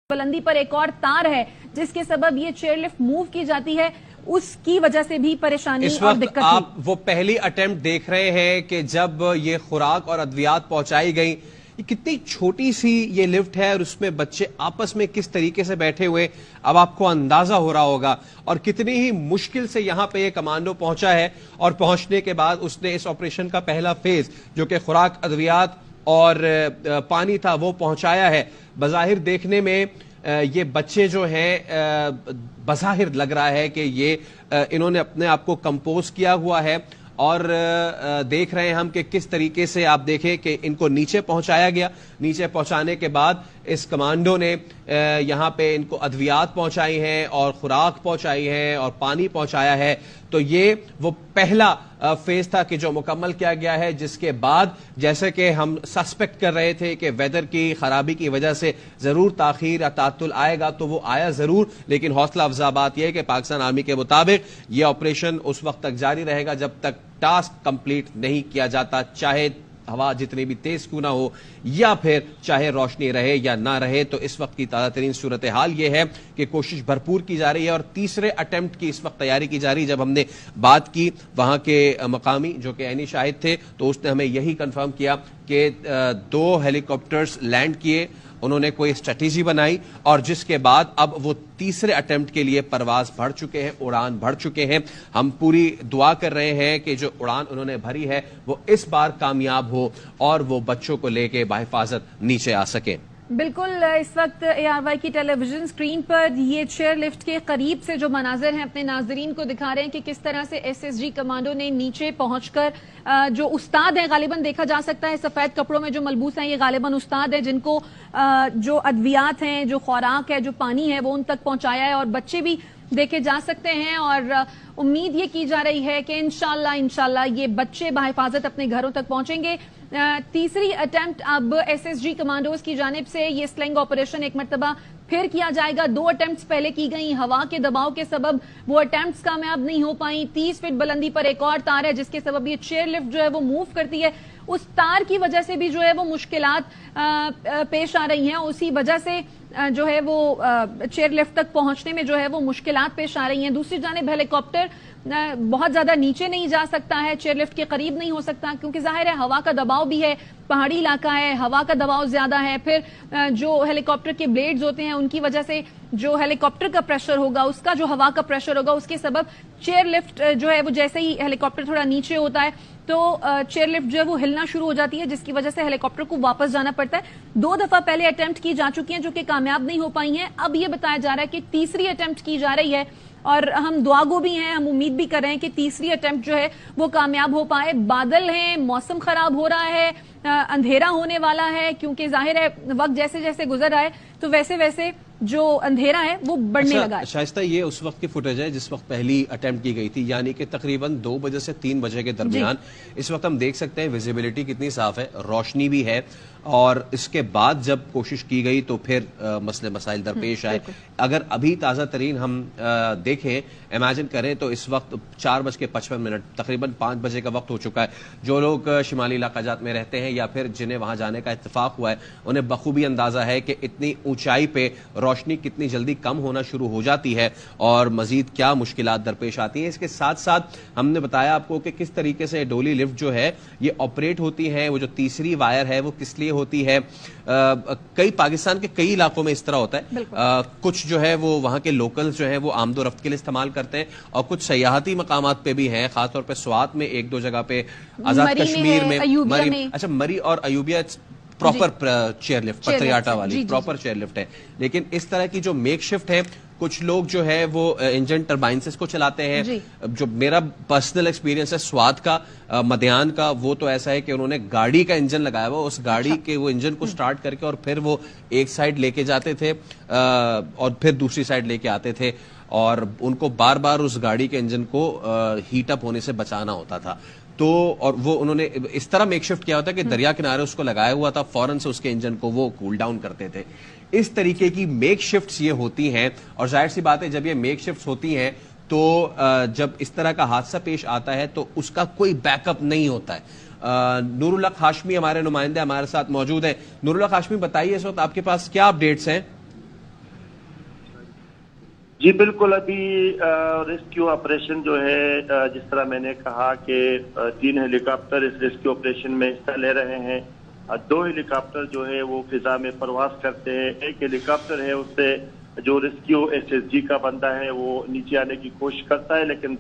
بلندی پر ایک اور تار ہے جس کے سبب یہ چیئر لفٹ موو کی جاتی ہے، اس کی وجہ سے بھی پریشانی اور دقت اس وقت آپ وہ پہلی اٹیمپٹ دیکھ رہے ہیں کہ جب یہ خوراک اور ادویات پہنچائی گئی، یہ کتنی چھوٹی سی یہ لفٹ ہے اور اس میں بچے آپس میں کس طریقے سے بیٹھے ہوئے اب آپ کو اندازہ ہو رہا ہوگا، اور کتنی ہی مشکل سے یہاں پہ یہ کمانڈو پہنچا ہے، اور پہنچنے کے بعد اس نے اس آپریشن کا پہلا فیز جو کہ خوراک، ادویات اور پانی تھا وہ پہنچایا ہے۔ بظاہر دیکھنے میں یہ بچے جو ہیں بظاہر لگ رہا ہے کہ یہ انہوں نے اپنے آپ کو کمپوز کیا ہوا ہے، اور دیکھ رہے ہیں ہم کہ کس طریقے سے آپ دیکھیں کہ ان کو نیچے پہنچایا گیا۔ نیچے پہنچانے کے بعد اس کمانڈو نے یہاں پہ ان کو ادویات پہنچائی ہیں اور خوراک پہنچائی ہے اور پانی پہنچایا ہے۔ تو یہ وہ پہلا فیز تھا کہ جو مکمل کیا گیا ہے، جس کے بعد جیسے کہ ہم سسپیکٹ کر رہے تھے کہ ویدر کی خرابی کی وجہ سے ضرور تاخیر یا تعطل آئے گا، تو وہ آیا ضرور، لیکن حوصلہ افزا بات یہ ہے کہ پاکستان آرمی کے مطابق یہ آپریشن اس وقت تک جاری رہے گا جب تک ٹاسک کمپلیٹ نہیں کیا جاتا، چاہے ہوا جتنی بھی تیز کیوں نہ ہو یا پھر چاہے روشنی رہے یا نہ رہے۔ تو اس وقت کی تازہ ترین صورتحال یہ ہے کہ کوشش بھرپور کی جا رہی ہے، اور تیسرے اٹیمپٹ کی اس وقت تیاری کی جا رہی ہے۔ جب ہم نے بات کی وہاں کے مقامی جو کہ عینی شاہد تھے، تو اس نے ہمیں یہی کنفرم کیا کہ 2 ہیلی کاپٹرز لینڈ کیے، انہوں نے کوئی اسٹریٹجی بنائی، اور جس کے بعد اب وہ تیسرے اٹیمپٹ کے لیے پرواز بڑھ چکے ہیں، اڑان بڑھ چکے ہیں۔ ہم پوری دعا کر رہے ہیں کہ جو اڑان انہوں نے بھری ہے وہ اس بار کامیاب ہو اور وہ بچوں کو لے کے بحفاظت نیچے آ سکیں۔ بالکل، اس وقت ARY کی ٹیلی ویژن اسکرین پر یہ چیئر لفٹ کے قریب سے جو مناظر ہیں اپنے ناظرین کو دکھا رہے ہیں کہ کس طرح سے SSG کمانڈو نے نیچے پہنچ کر جو استاد ہیں، غالباً دیکھا جا سکتا ہے سفید کپڑوں میں جو ملبوس ہیں، یہ غالباً استاد ہیں جن کو جو ادویات ہیں، جو خوراک ہے، جو پانی ہے وہ ان تک پہنچایا ہے، اور بچے بھی دیکھے جا سکتے ہیں، اور امید یہ کی جا رہی ہے کہ انشاءاللہ یہ بچے بحفاظت اپنے گھروں تک پہنچیں گے۔ تیسری اٹیمپٹ اب SSG کمانڈوز کی جانب سے یہ سلنگ آپریشن ایک مرتبہ پھر کیا جائے گا۔ 2 اٹیمپٹس پہلے کی گئیں، ہوا کے دباؤ کے سبب وہ اٹیمپٹس کامیاب نہیں ہو پائیں۔ 30 فٹ بلندی پر ایک اور تار ہے جس کے سبب یہ چیئر لفٹ جو ہے وہ موو کرتی ہے، اس تار کی وجہ سے بھی جو ہے وہ مشکلات پیش آ رہی ہیں، اسی وجہ سے جو ہے وہ چیئر لفٹ تک پہنچنے میں جو ہے وہ مشکلات پیش آ رہی ہیں۔ دوسری جانب ہیلی کاپٹر بہت زیادہ نیچے نہیں جا سکتا ہے، چیئر لفٹ کے قریب نہیں ہو سکتا، کیونکہ ظاہر ہے ہوا کا دباؤ بھی ہے، پہاڑی علاقہ ہے، ہوا کا دباؤ زیادہ ہے، پھر جو ہیلی کاپٹر کے بلیڈز ہوتے ہیں ان کی وجہ سے جو ہیلی کاپٹر کا پریشر ہوگا، اس کا جو ہوا کا پریشر ہوگا، اس کے سبب چیئر لفٹ جو ہے وہ جیسے ہی ہیلی کاپٹر تھوڑا نیچے ہوتا ہے تو چیئر لفٹ جو ہے وہ ہلنا شروع ہو جاتی ہے، جس کی وجہ سے ہیلی کاپٹر کو واپس جانا پڑتا ہے۔ 2 دفعہ پہلے اٹیمپٹ کی جا چکی ہیں جو کہ کامیاب نہیں ہو پائی ہیں، اب یہ بتایا جا رہا ہے کہ تیسری اٹیمپٹ کی جا رہی ہے، اور ہم دعا گو بھی ہیں، ہم امید بھی کر رہے ہیں کہ تیسری اٹیمپٹ جو ہے وہ کامیاب ہو پائے۔ بادل ہیں، موسم خراب ہو رہا ہے، اندھیرا ہونے والا ہے، کیونکہ ظاہر ہے وقت جیسے جیسے گزر رہا ہے تو ویسے ویسے جو اندھیرا ہے وہ بڑھنے لگا ہے۔ شائستہ، یہ اس وقت کی فوٹیج ہے جس وقت پہلی اٹیمپٹ کی گئی تھی، یعنی کہ تقریباً 2 بجے سے 3 بجے کے درمیان۔ اس وقت ہم دیکھ سکتے ہیں ویزیبلٹی کتنی صاف ہے، روشنی بھی ہے، اور اس کے بعد جب کوشش کی گئی تو پھر مسئلے مسائل درپیش آئے۔ اگر ابھی تازہ ترین ہم دیکھیں، امیجن کریں تو اس وقت 4:55 تقریباً 5 بجے کا وقت ہو چکا ہے۔ جو لوگ شمالی علاقہ جات میں رہتے ہیں یا پھر جنہیں وہاں جانے کا اتفاق ہوا ہے، انہیں بخوبی اندازہ ہے کہ اتنی اونچائی پہ روشنی کتنی جلدی کم ہونا شروع ہو جاتی ہے اور مزید کیا مشکلات درپیش آتی ہیں۔ اس کے ساتھ ساتھ ہم نے بتایا آپ کو کہ کس طریقے سے ڈولی لفٹ جو ہے یہ آپریٹ ہوتی ہے، وہ جو تیسری وائر ہے وہ کس لیے ہوتی ہے۔ کئی پاکستان کے کئی علاقوں میں اس طرح ہوتا ہے، کچھ جو ہے وہ وہاں کے لوکلز جو ہیں وہ آمد و رفت کے لیے استعمال کرتے ہیں، اور کچھ سیاحتی مقامات پہ بھی ہیں، خاص طور پہ سوات میں 1-2 جگہ پہ، آزاد کشمیر میں، اچھا مری اور ایوبیا پراپر چیئر لفٹ، پتھری آٹا والی پراپر چیئر لفٹ ہے۔ لیکن اس طرح کی جو میک شفٹ ہے، کچھ لوگ جو ہے وہ انجن ٹربائن سے اس کو چلاتے ہیں۔ جو میرا پرسنل ایکسپیرینس ہے سوات کا، مدیان کا، وہ تو ایسا ہے کہ انہوں نے گاڑی کا انجن لگایا ہوا، اس گاڑی کے وہ انجن کو سٹارٹ کر کے اور پھر وہ ایک سائڈ لے کے جاتے تھے اور پھر دوسری سائڈ لے کے آتے تھے، اور ان کو بار بار اس گاڑی کے انجن کو ہیٹ اپ ہونے سے بچانا ہوتا تھا۔ تو اور وہ انہوں نے اس طرح میک شفٹ کیا ہوتا ہے کہ دریا کنارے اس کو لگایا ہوا تھا، فوراً سے اس کے انجن کو وہ کول ڈاؤن کرتے تھے۔ اس طریقے کی میک شفٹس یہ ہوتی ہیں، اور ظاہر سی بات ہے جب یہ میک شفٹس ہوتی ہیں تو جب اس طرح کا حادثہ پیش آتا ہے تو اس کا کوئی بیک اپ نہیں ہوتا ہے۔ نور الحق ہاشمی ہمارے نمائندے ہمارے ساتھ موجود ہیں۔ نور الحق ہاشمی، بتائیے اس وقت آپ کے پاس کیا اپڈیٹس ہیں؟ جی بالکل، ابھی ریسکیو آپریشن جو ہے جس طرح میں نے کہا کہ 3 ہیلی کاپٹر اس ریسکیو آپریشن میں حصہ لے رہے ہیں. 2 ہیلی کاپٹر جو ہے وہ فضا میں پرواز کرتے ہیں. ایک ہیلی کاپٹر ہے اس سے جو ریسکیو SSG کا بندہ ہے وہ نیچے آنے کی کوشش کرتا ہے، لیکن